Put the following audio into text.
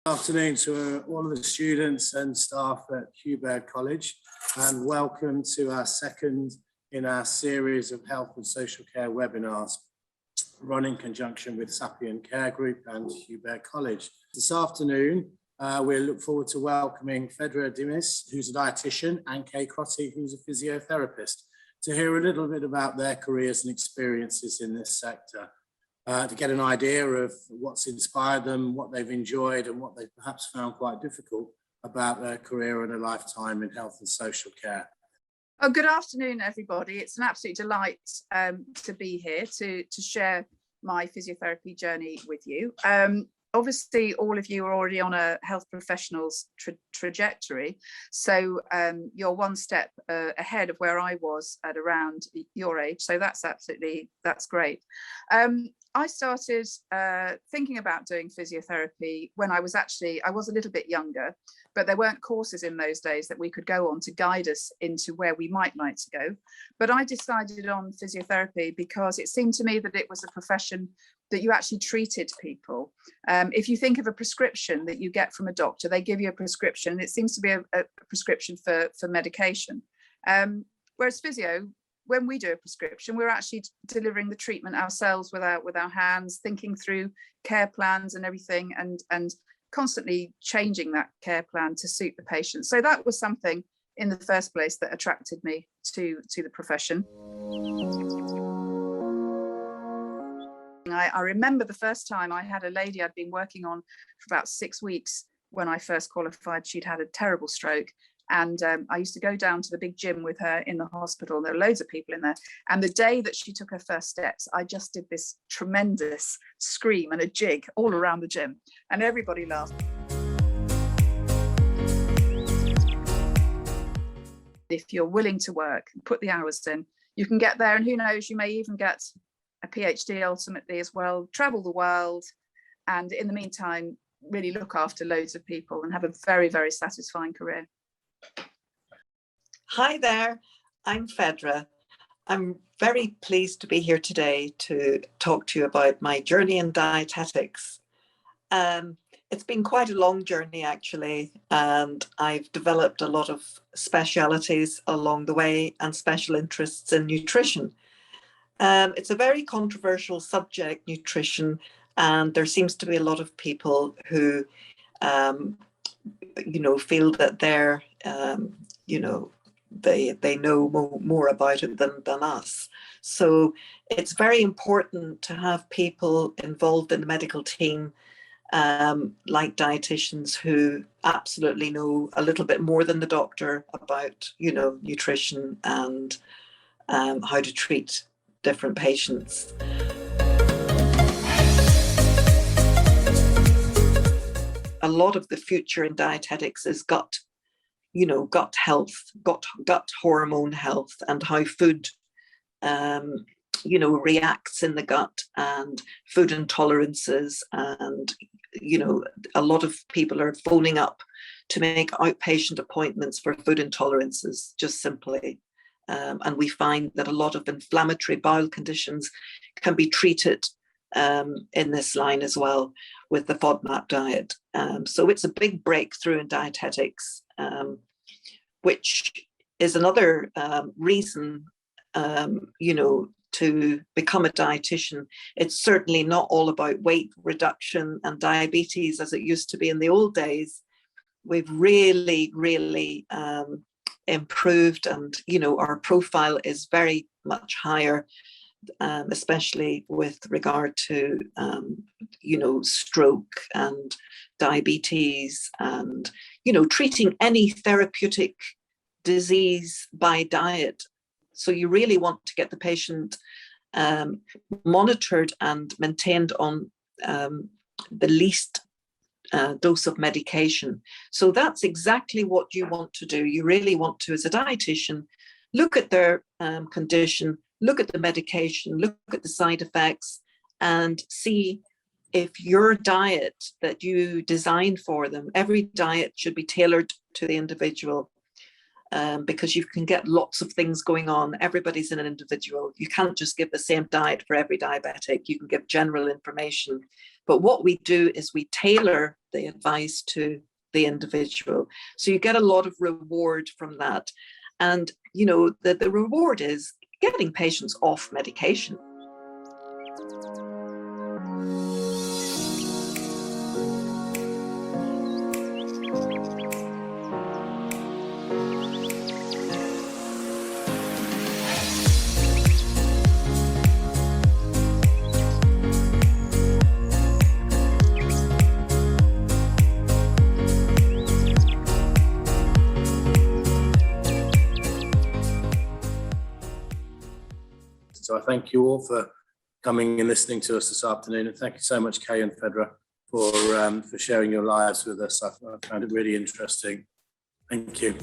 Good afternoon to all of the students and staff at Hugh Baird College, and welcome to our second in our series of health and social care webinars run in conjunction with Sapient Care Group and Hugh Baird College. This afternoon, we look forward to welcoming Phaedra, Dihmis, who's a dietitian, and Crotty, who's a physiotherapist, to hear a little bit about their careers and experiences in this sector. To get an idea of what's inspired them, what they've enjoyed, and what they've perhaps found quite difficult about their career and a lifetime in health and social care. Oh, good afternoon, everybody. It's an absolute delight to be here to share my physiotherapy journey with you. Obviously, all of you are already on a health professional's trajectory, so you're one step ahead of where I was at around your age, so that's great. I started thinking about doing physiotherapy when I was a little bit younger, but there weren't courses in those days that we could go on to guide us into where we might like to go. But I decided on physiotherapy because it seemed to me that it was a profession that you actually treated people. If you think of a prescription that you get from a doctor, they give you a prescription. It seems to be a prescription for medication. Whereas physio, when we do a prescription, we're actually delivering the treatment ourselves with our hands, thinking through care plans and everything, and constantly changing that care plan to suit the patient. So that was something in the first place that attracted me to the profession. I remember the first time I had a lady I'd been working on for about 6 weeks when I first qualified. She'd had a terrible stroke. And I used to go down to the big gym with her in the hospital. There were loads of people in there. And the day that she took her first steps, I just did this tremendous scream and a jig all around the gym. And everybody laughed. If you're willing to work, put the hours in, you can get there. And who knows, you may even get a PhD ultimately as well, travel the world. And in the meantime, really look after loads of people and have a very, very satisfying career. Hi there, I'm Phaedra. I'm very pleased to be here today to talk to you about my journey in dietetics. It's been quite a long journey actually, and I've developed a lot of specialities along the way and special interests in nutrition. It's a very controversial subject, nutrition, and there seems to be a lot of people who feel that they're they know more about it than us. So it's very important to have people involved in the medical team, like dietitians, who absolutely know a little bit more than the doctor about, nutrition and how to treat different patients. A lot of the future in dietetics is gut health, gut hormone health, and how food, reacts in the gut, and food intolerances. And, a lot of people are phoning up to make outpatient appointments for food intolerances, just simply. And we find that a lot of inflammatory bowel conditions can be treated in this line as well with the FODMAP diet. So it's a big breakthrough in dietetics, which is another reason, to become a dietitian. It's certainly not all about weight reduction and diabetes as it used to be in the old days. We've really, really improved, and, our profile is very much higher, especially with regard to, stroke and diabetes, and, treating any therapeutic disease by diet. So you really want to get the patient monitored and maintained on the least dose of medication. So that's exactly what you want to do. You really want to, as a dietitian, look at their condition, look at the medication, look at the side effects, and see if your diet that you design for them, every diet should be tailored to the individual. because you can get lots of things going on. Everybody's an individual. You can't just give the same diet for every diabetic. You can give general information. But what we do is we tailor the advice to the individual. So you get a lot of reward from that. And, you know, the reward is getting patients off medication. So I thank you all for coming and listening to us this afternoon. And thank you so much, Kay and Phaedra, for sharing your lives with us. I found it really interesting. Thank you.